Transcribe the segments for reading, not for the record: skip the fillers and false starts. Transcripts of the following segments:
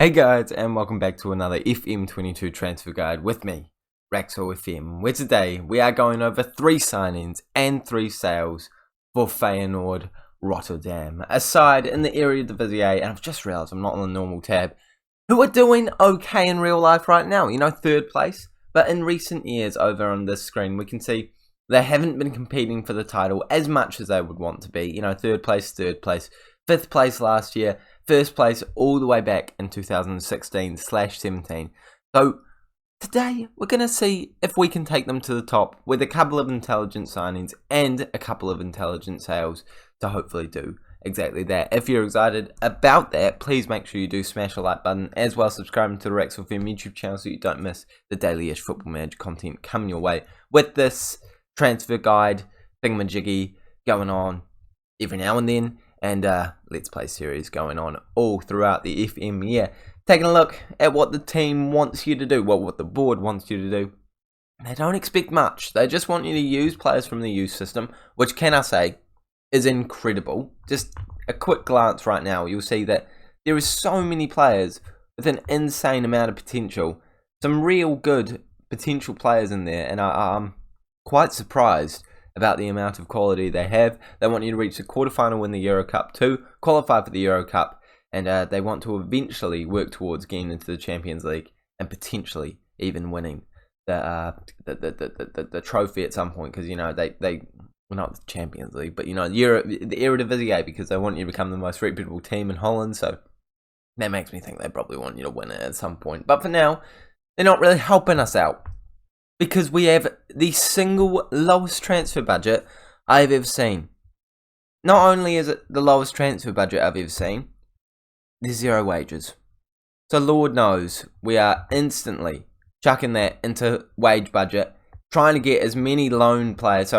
Hey guys, and welcome back to another FM22 Transfer Guide with me, Raxel FM, where today we are going over 3 signings and 3 sales for Feyenoord Rotterdam. A side in the Eredivisie, and I've just realised I'm not on the normal tab, who are doing okay in real life right now, you know, 3rd place. But in recent years over on this screen, we can see they haven't been competing for the title as much as they would want to be. You know, 3rd place, 5th place last year, 1st place all the way back in 2016/17. So today we're going to see if we can take them to the top with a couple of intelligent signings and a couple of intelligent sales to hopefully do exactly that. If you're excited about that, please make sure you do smash the like button, as well as subscribing to the Raxel FM YouTube channel so you don't miss the daily-ish Football Manager content coming your way with this transfer guide thingamajiggy going on every now and then. And Let's Play series going on all throughout the FM year. Taking a look at what the team wants you to do, what the board wants you to do. They don't expect much. They just want you to use players from the youth system, which, can I say, is incredible. Just a quick glance right now, you'll see that there is so many players with an insane amount of potential. Some real good potential players in there, and I'm quite surprised about the amount of quality they have. They want you to reach the quarterfinal in the Euro Cup to qualify for the Euro Cup, and they want to eventually work towards getting into the Champions League and potentially even winning the trophy at some point. Because you know they well, not the Champions League, but you know the Eredivisie, because they want you to become the most reputable team in Holland. So that makes me think they probably want you to win it at some point. But for now, they're not really helping us out, because we have the single lowest transfer budget I've ever seen. Not only is it the lowest transfer budget I've ever seen, there's 0 wages. So Lord knows we are instantly chucking that into wage budget, trying to get as many trial players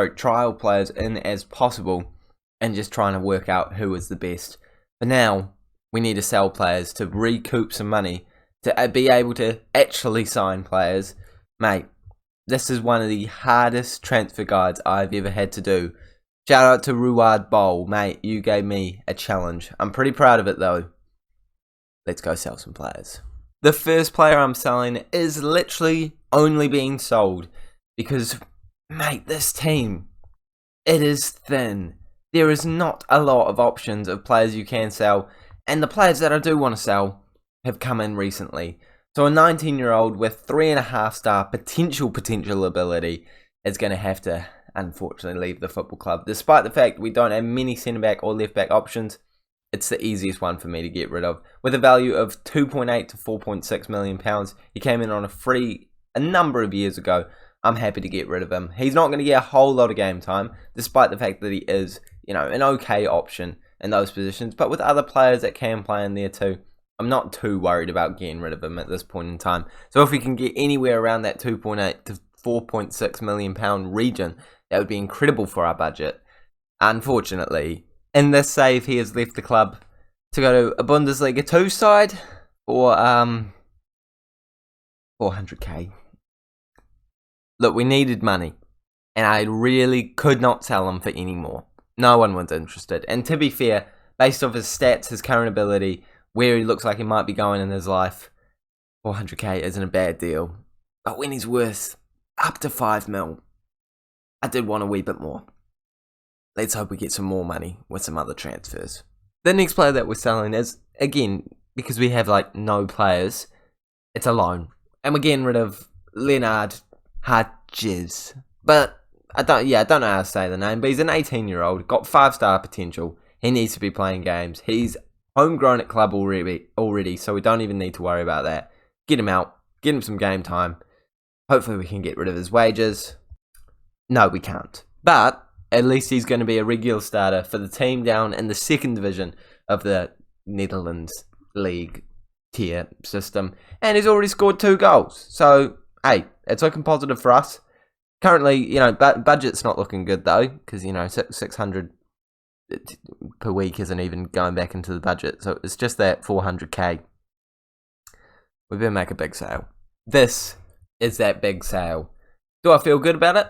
in as possible, and just trying to work out who is the best. But now we need to sell players to recoup some money to be able to actually sign players. Mate, this is one of the hardest transfer guides I've ever had to do. Shout out to Ruard Bowl, mate, you gave me a challenge. I'm pretty proud of it though. Let's go sell some players. The first player I'm selling is literally only being sold because, mate, this team, it is thin. There is not a lot of options of players you can sell, and the players that I do want to sell have come in recently. So a 19-year-old with 3.5-star potential ability is going to have to, unfortunately, leave the football club. Despite the fact we don't have many centre-back or left-back options, it's the easiest one for me to get rid of. With a value of £2.8 to £4.6 million, he came in on a free a number of years ago. I'm happy to get rid of him. He's not going to get a whole lot of game time, despite the fact that he is, you know, an okay option in those positions. But with other players that can play in there too, I'm not too worried about getting rid of him at this point in time. So if we can get anywhere around that £2.8 to £4.6 million region, that would be incredible for our budget. Unfortunately, in this save, he has left the club to go to a Bundesliga 2 side for 400k. Look, we needed money, and I really could not sell him for any more. No one was interested. And to be fair, based off his stats, his current ability, where he looks like he might be going in his life, 400k isn't a bad deal. But when he's worth up to 5 mil, I did want a wee bit more. Let's hope we get some more money with some other transfers. The next player that we're selling is, again, because we have like no players, it's a loan. And we're getting rid of Leonard Hodges. But I don't know how to say the name, but he's an 18-year-old, got 5-star potential. He needs to be playing games. He's homegrown at club already, so we don't even need to worry about that. Get him out, get him some game time. Hopefully we can get rid of his wages. No, we can't. But at least he's going to be a regular starter for the team down in the 2nd division of the Netherlands League tier system. And he's already scored 2 goals. So, hey, it's looking positive for us. Currently, you know, budget's not looking good though, because, you know, 600 per week isn't even going back into the budget. So it's just that 400k. We better make a big sale. This is that big sale. Do I feel good about it?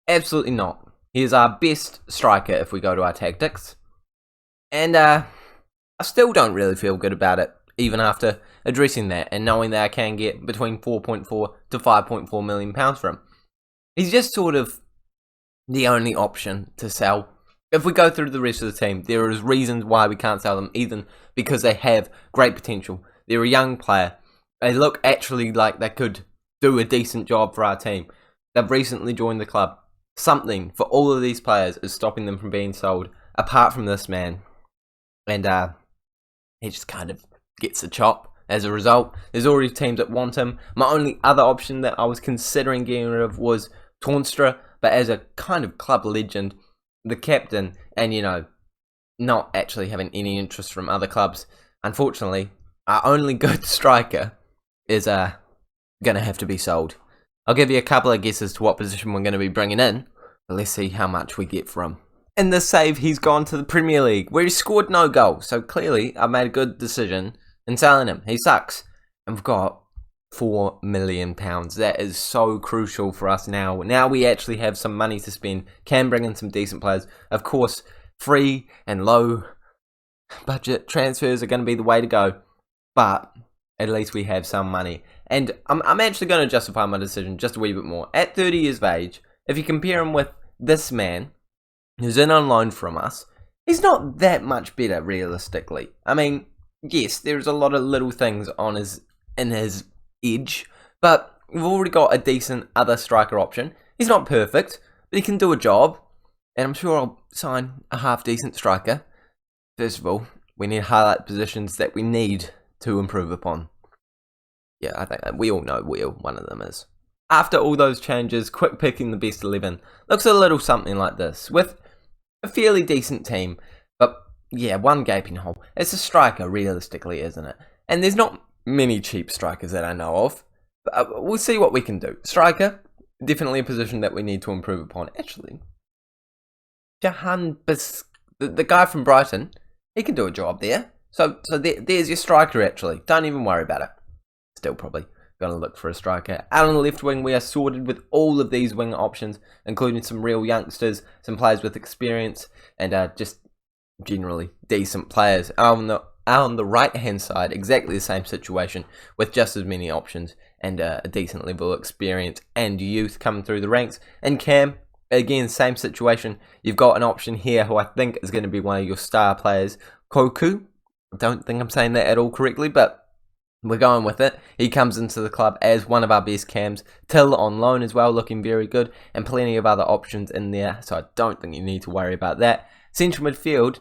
Absolutely not. He is our best striker if we go to our tactics. And I still don't really feel good about it, even after addressing that and knowing that I can get between 4.4 to 5.4 million pounds for him. He's just sort of the only option to sell. If we go through the rest of the team, there is reasons why we can't sell them, even because they have great potential. They're a young player. They look actually like they could do a decent job for our team. They've recently joined the club. Something for all of these players is stopping them from being sold, apart from this man. And he just kind of gets a chop as a result. There's already teams that want him. My only other option that I was considering getting rid of was Tornstra, but as a kind of club legend, the captain, and not actually having any interest from other clubs, unfortunately, our only good striker is going to have to be sold. I'll give you a couple of guesses to what position we're going to be bringing in, but let's see how much we get from him. In this save, he's gone to the Premier League, where he scored no goals, so clearly I made a good decision in selling him. He sucks. And we've got £4 million. That is so crucial for us now. Now we actually have some money to spend, can bring in some decent players. Of course, free and low budget transfers are going to be the way to go, but at least we have some money. And I'm actually going to justify my decision just a wee bit more. At 30 years of age, if you compare him with this man, who's in on loan from us, he's not that much better, realistically. I mean, yes, there's a lot of little things in his edge, but we've already got a decent other striker option. He's not perfect, but he can do a job, and I'm sure I'll sign a half-decent striker. First of all, we need to highlight positions that we need to improve upon. Yeah, I think we all know where one of them is. After all those changes, quick picking the best 11 looks a little something like this, with a fairly decent team, but yeah, one gaping hole. It's a striker, realistically, isn't it? And there's not many cheap strikers that I know of, but we'll see what we can do. Striker, definitely a position that we need to improve upon. Actually, the guy from Brighton, he can do a job there. So there's your striker, actually. Don't even worry about it. Still probably going to look for a striker. Out on the left wing, we are sorted with all of these wing options, including some real youngsters, some players with experience, and just generally decent players. On the right-hand side, exactly the same situation, with just as many options and a decent level of experience and youth coming through the ranks. And Cam, again, same situation. You've got an option here who I think is going to be one of your star players, Koku. I don't think I'm saying that at all correctly, but we're going with it. He comes into the club as one of our best cams. Till on loan as well, looking very good. And plenty of other options in there, so I don't think you need to worry about that. Central midfield.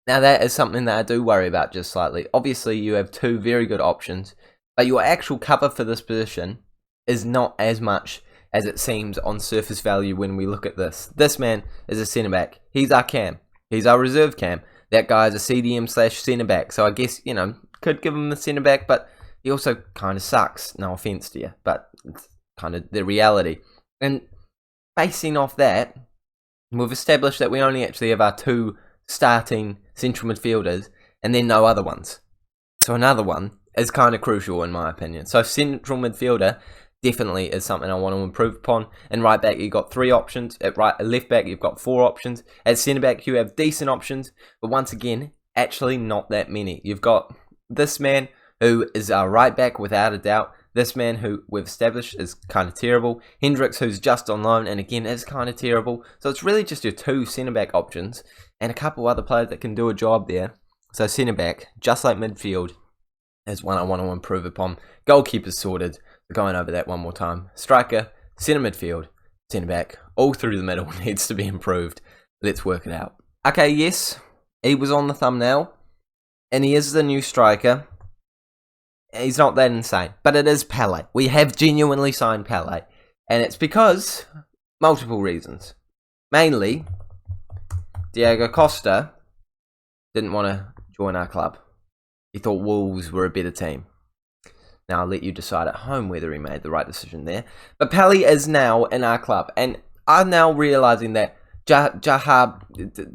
Now that is something that I do worry about just slightly. Obviously, you have two very good options, but your actual cover for this position is not as much as it seems on surface value when we look at this. This man is a centre-back. He's our cam. He's our reserve cam. That guy is a CDM / centre-back, so I guess, could give him the centre-back, but he also kind of sucks. No offence to you, but it's kind of the reality. And basing off that, we've established that we only actually have our two starting central midfielders, and then no other ones. So another one is kind of crucial in my opinion. So central midfielder definitely is something I want to improve upon. And right back, you've got 3 options. At left back, you've got 4 options. At centre back, you have decent options, but once again, actually not that many. You've got this man who is our right back without a doubt. This man who we've established is kind of terrible. Hendricks, who's just on loan and again is kind of terrible. So it's really just your 2 centre back options and a couple other players that can do a job there. So centre back, just like midfield, is one I want to improve upon. Goalkeeper's sorted. Going over that one more time. Striker, centre midfield, centre back, all through the middle needs to be improved. Let's work it out. Okay, yes, he was on the thumbnail, and he is the new striker. He's not that insane, but it is Pele. We have genuinely signed Pele, and it's because multiple reasons. Mainly, Diego Costa didn't want to join our club. He thought Wolves were a better team. Now, I'll let you decide at home whether he made the right decision there. But Pele is now in our club. And I'm now realising that Jahab,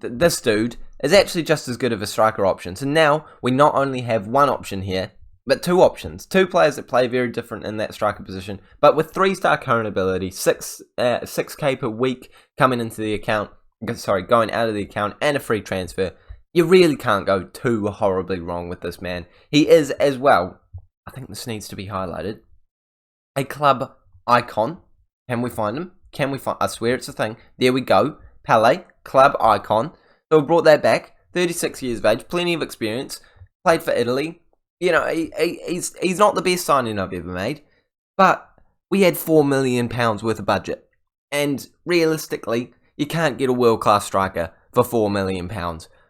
this dude, is actually just as good of a striker option. So now we not only have one option here, but 2 options. 2 players that play very different in that striker position. But with 3-star current ability, 6k per week coming into the account. Sorry, going out of the account and a free transfer. You really can't go too horribly wrong with this man. He is, as well, I think this needs to be highlighted. A club icon. Can we find him? I swear it's a thing. There we go. Pele, club icon. So we brought that back. 36 years of age, plenty of experience. Played for Italy. You know, he's not the best signing I've ever made. But we had £4 million worth of budget. And realistically, you can't get a world-class striker for £4 million.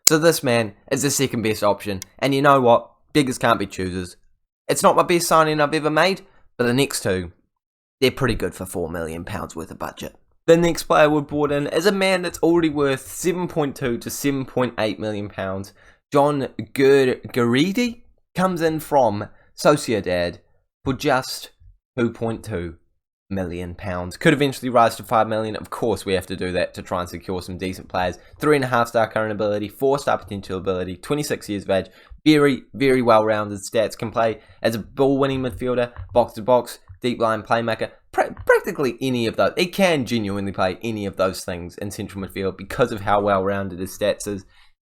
So this man is the second best option. And you know what? Beggars can't be choosers. It's not my best signing I've ever made, but the next two, they're pretty good for £4 million worth of budget. The next player we brought in is a man that's already worth £7.2 to £7.8 million. John Guridi comes in from Sociedad for just £2.2 million. Could eventually rise to £5 million. Of course, we have to do that to try and secure some decent players. 3.5-star current ability, 4-star potential ability, 26 years of age, very, very well-rounded stats. Can play as a ball-winning midfielder, box-to-box, deep-line playmaker, practically any of those. He can genuinely play any of those things in central midfield because of how well-rounded his stats is.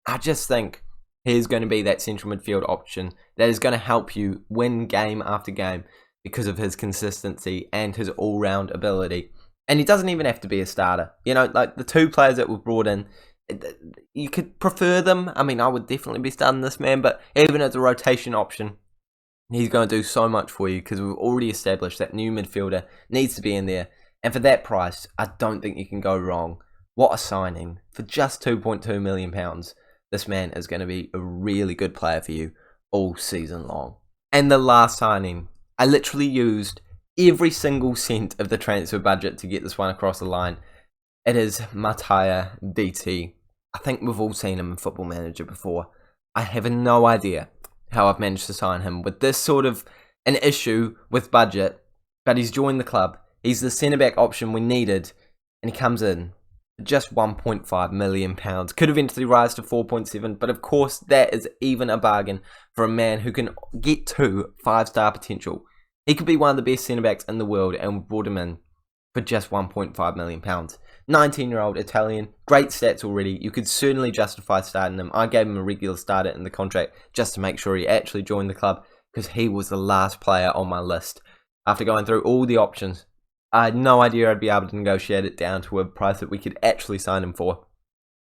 I just think he's going to be that central midfield option that is going to help you win game after game because of his consistency and his all-round ability. And he doesn't even have to be a starter. You know, like the two players that were brought in, you could prefer them. I mean, I would definitely be starting this man, but even as a rotation option, he's going to do so much for you because we've already established that new midfielder needs to be in there. And for that price, I don't think you can go wrong. What a signing. For just £2.2 million, this man is going to be a really good player for you all season long. And the last signing, I literally used every single cent of the transfer budget to get this one across the line. It is Mattia DT. I think we've all seen him in Football Manager before. I have no idea how I've managed to sign him with this sort of an issue with budget, but he's joined the club. He's the centre-back option we needed, and he comes in for just £1.5 million. Could eventually rise to 4.7, but of course that is even a bargain for a man who can get to 5-star potential. He could be one of the best centre-backs in the world, and we brought him in for just £1.5 million. 19-year-old Italian, great stats already. You could certainly justify starting him. I gave him a regular starter in the contract just to make sure he actually joined the club because he was the last player on my list. After going through all the options, I had no idea I'd be able to negotiate it down to a price that we could actually sign him for.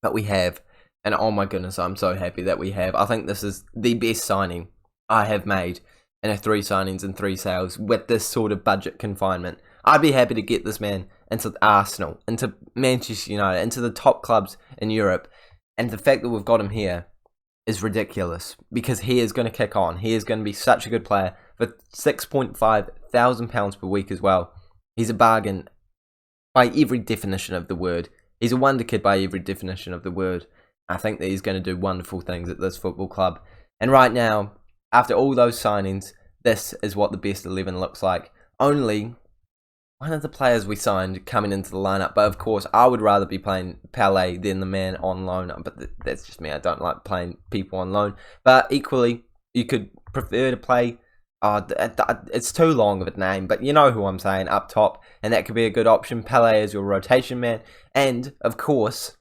But we have. And oh my goodness, I'm so happy that we have. I think this is the best signing I have made in a 3 signings and 3 sales with this sort of budget confinement. I'd be happy to get this man into Arsenal, into Manchester United, into the top clubs in Europe. And the fact that we've got him here is ridiculous because he is going to kick on. He is going to be such a good player for £6,500 per week as well. He's a bargain by every definition of the word. He's a wonder kid by every definition of the word. I think that he's going to do wonderful things at this football club. And right now, after all those signings, this is what the best 11 looks like. Only one of the players we signed coming into the lineup, but of course I would rather be playing Pele than the man on loan, but that's just me. I don't like playing people on loan, but equally you could prefer to play it's too long of a name, but you know who I'm saying, up top, and that could be a good option. Pele is your rotation man, and of course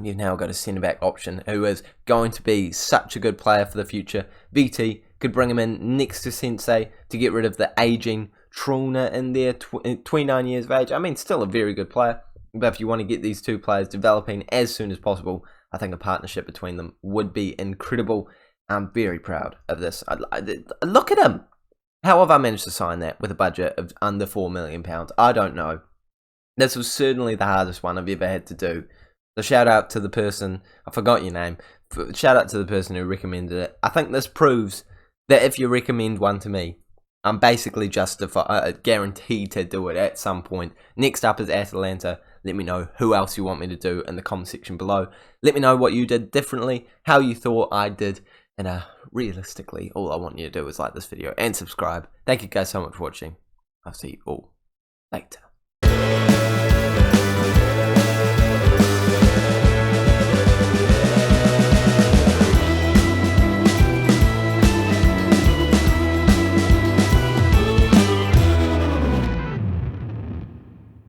you've now got a centre-back option who is going to be such a good player for the future. VT could bring him in next to Sensei to get rid of the ageing Trulner in there, 29 years of age. I mean, still a very good player. But if you want to get these two players developing as soon as possible, I think a partnership between them would be incredible. I'm very proud of this. Look at him. How have I managed to sign that with a budget of under £4 million? I don't know. This was certainly the hardest one I've ever had to do. So shout out to the person, I forgot your name, shout out to the person who recommended it. I think this proves that if you recommend one to me, I'm basically guaranteed to do it at some point. Next up is Atalanta. Let me know who else you want me to do in the comment section below. Let me know what you did differently, how you thought I did. And realistically, all I want you to do is like this video and subscribe. Thank you guys so much for watching. I'll see you all later.